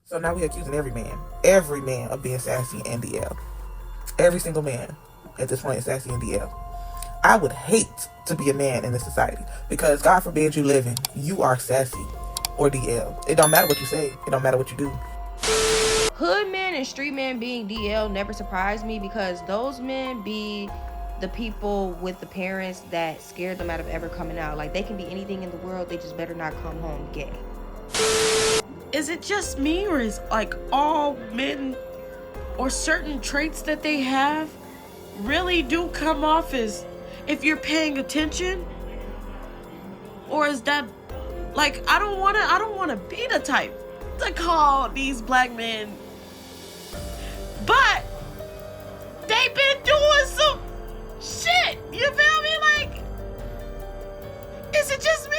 So now we're accusing every man of being sassy and DL. Every single man at this point is sassy and DL. I would hate to be a man in this society because God forbid you living, you are sassy or DL. It don't matter what you say. It don't matter what you do. Hood men and street men being DL never surprised me because those men be the people with the parents that scared them out of ever coming out. Like, they can be anything in the world, they just better not come home gay. Is it just me, or is like all men or certain traits that they have really do come off as if you're paying attention? Or is that like, I don't wanna be the type to call these black men, but they've been doing some shit, you feel me? Like, is it just me?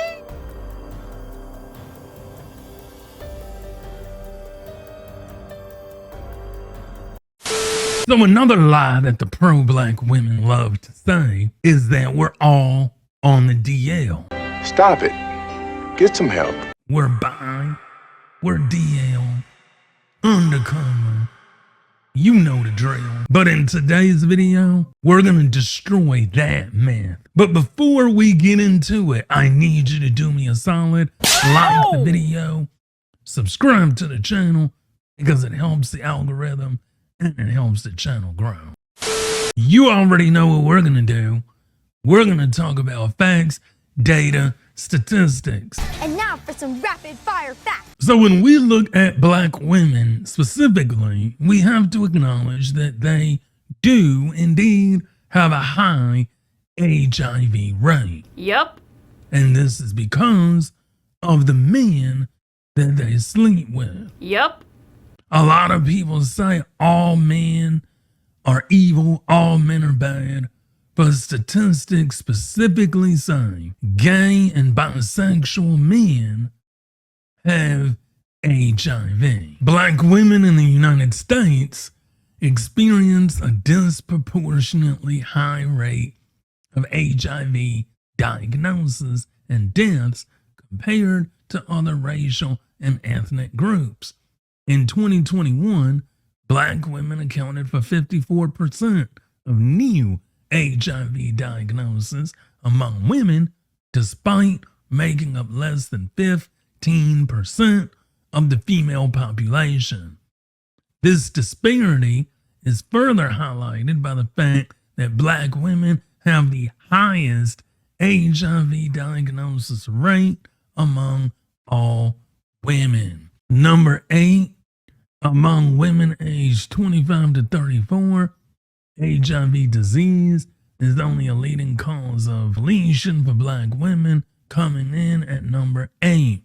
So another lie that the pro-black women love to say is that we're all on the DL. Stop it. Get some help. We're bi, we're DL, undercover. You know the drill. But in today's video, we're gonna destroy that myth. But before we get into it, I need you to do me a solid, like the video, subscribe to the channel because it helps the algorithm and it helps the channel grow. You already know what we're gonna do. We're gonna talk about facts, data, statistics. And now for some rapid fire facts. So when we look at black women specifically, we have to acknowledge that they do indeed have a high HIV rate. Yep. And this is because of the men that they sleep with. Yep. A lot of people say all men are evil, all men are bad, but statistics specifically say gay and bisexual men have HIV. Black women in the United States experience a disproportionately high rate of HIV diagnosis and deaths compared to other racial and ethnic groups. In 2021, black women accounted for 54% of new HIV diagnosis among women, despite making up less than 15% of the female population. This disparity is further highlighted by the fact that black women have the highest HIV diagnosis rate among all women. Number 8, among women aged 25 to 34, HIV disease is only a leading cause of deletion for black women, coming in at number 8.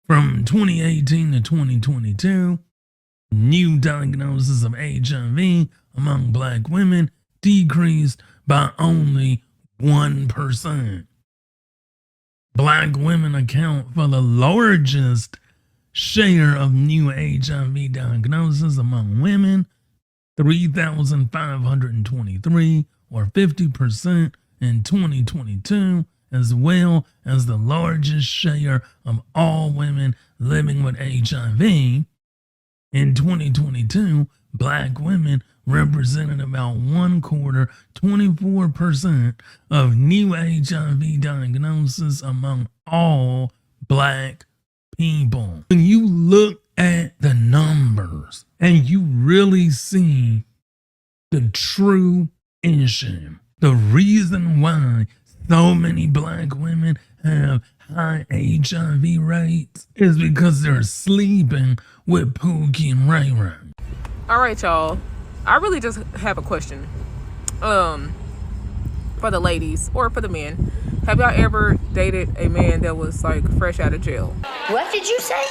From 2018 to 2022, new diagnoses of HIV among black women decreased by only 1%. Black women account for the largest share of new HIV diagnoses among women, 3,523, or 50% in 2022, as well as the largest share of all women living with HIV. In 2022, black women represented about 24% of new HIV diagnoses among all black people. When you look at the numbers and you really see the true issue, the reason why so many black women have high HIV rates is because they're sleeping with Pookie and Ray Ray. All right, y'all. I really just have a question. For the ladies or for the men, have y'all ever dated a man that was like fresh out of jail? What did you say?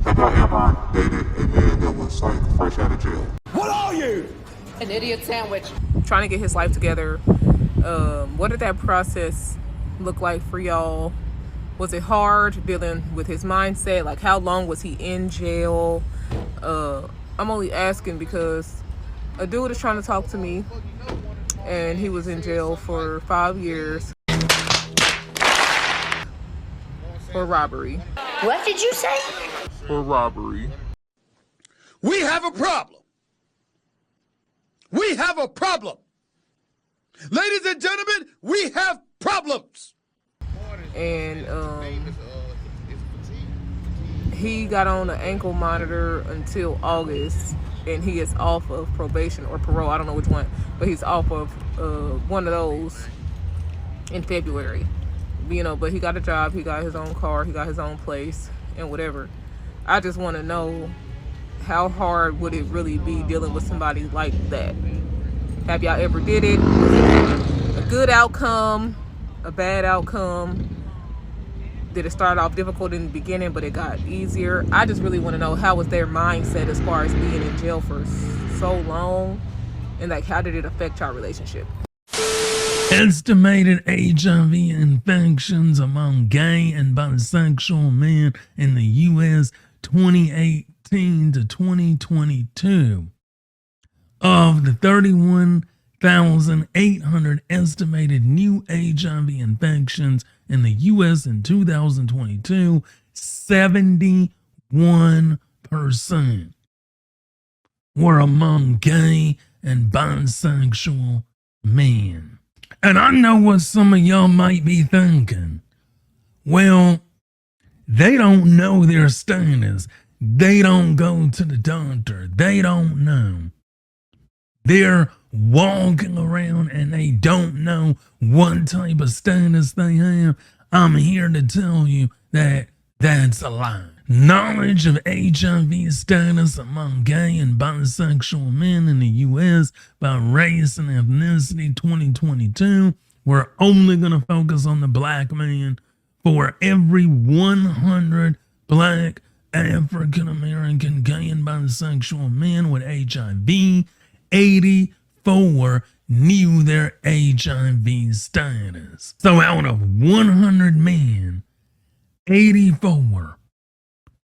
Have I ever dated a man that was like fresh out of jail? What are you? An idiot sandwich. Trying to get his life together. What did that process look like for y'all? Was it hard dealing with his mindset? Like, how long was he in jail? I'm only asking because a dude is trying to talk to me and he was in jail for 5 years for robbery. What did you say? For robbery. We have a problem. We have a problem. Ladies and gentlemen, we have problems. And he got on an ankle monitor until August, and he is off of probation or parole. I don't know which one, but he's off of one of those in February. You know, but he got a job, he got his own car, he got his own place, and whatever. I just want to know, how hard would it really be dealing with somebody like that? Have y'all ever did it? Was it a good outcome? A bad outcome? Did it start off difficult in the beginning, but it got easier? I just really want to know, how was their mindset as far as being in jail for so long? And like, how did it affect your relationship? Estimated HIV infections among gay and bisexual men in the U.S. 2018 to 2022. Of the 31,800 estimated new HIV infections in the U.S. in 2022, 71% were among gay and bisexual men. And I know what some of y'all might be thinking. Well, they don't know their status. They don't go to the doctor. They don't know. They're walking around and they don't know what type of status they have. I'm here to tell you that that's a lie. Knowledge of HIV status among gay and bisexual men in the U.S. by race and ethnicity 2022. We're only going to focus on the black man. For every 100 black African American gay and bisexual men with HIV, 84 knew their HIV status. So out of 100 men, 84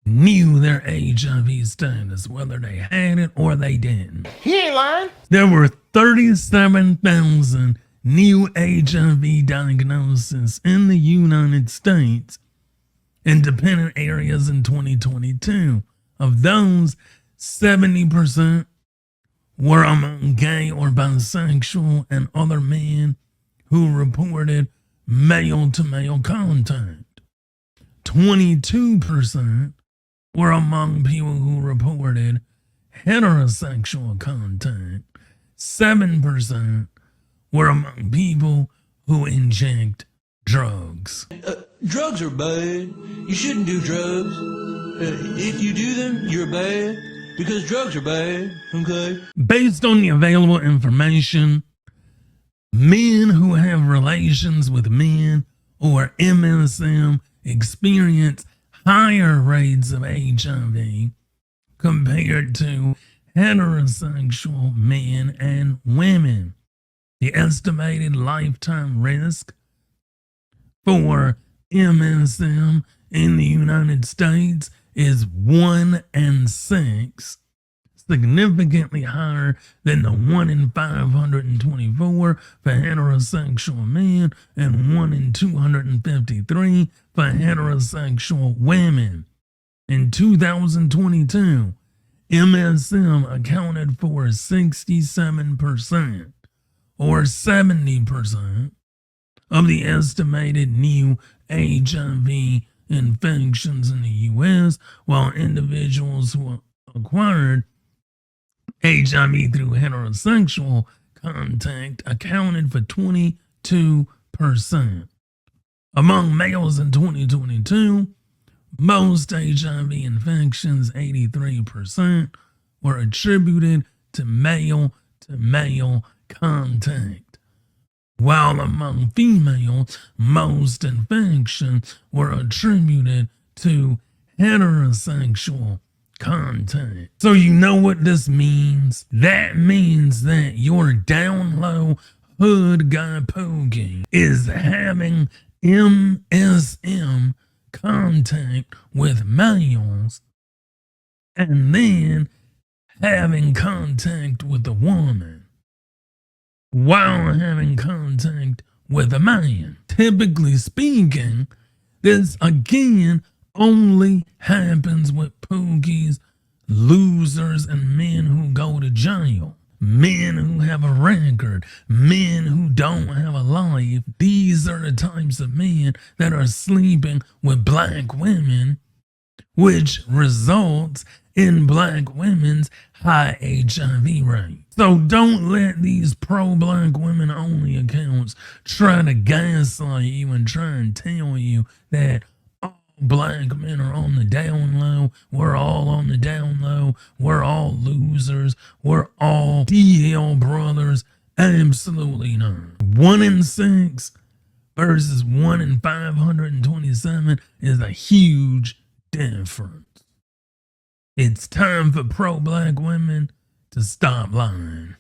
knew their HIV status, whether they had it or they didn't. He ain't lying. There were 37,000 new HIV diagnoses in the United States in dependent areas in 2022. Of those, 70% were among gay or bisexual and other men who reported male-to-male contact. 22% were among people who reported heterosexual contact. 7% were among people who inject drugs. Drugs are bad. You shouldn't do drugs. If you do them, you're bad, because drugs are bad, okay? Based on the available information, men who have relations with men or MSM experience higher rates of HIV compared to heterosexual men and women. The estimated lifetime risk for MSM in the United States is 1 in 6, significantly higher than the 1 in 524 for heterosexual men and 1 in 253 for heterosexual women. In 2022, MSM accounted for 67%, or 70%, of the estimated new HIV infections in the U.S., while individuals who acquired HIV through heterosexual contact accounted for 22%. Among males in 2022, most HIV infections, 83%, were attributed to male-to-male contact, while among females, most infections were attributed to heterosexual contact. So you know what this means? That means that your down low hood guy Poogie is having MSM contact with males and then having contact with a woman while having contact with a man. Typically speaking, this again only happens with Poogie's loose losers and men who go to jail. Men who have a record, men who don't have a life. These are the types of men that are sleeping with black women, which results in black women's high HIV rate. So don't let these pro-black women only accounts try to gaslight you and try and tell you that black men are on the down low. We're all on the down low. We're all losers. We're all DL brothers. Absolutely not. 1 in 6 versus 1 in 527 is a huge difference. It's time for pro-black women to stop lying.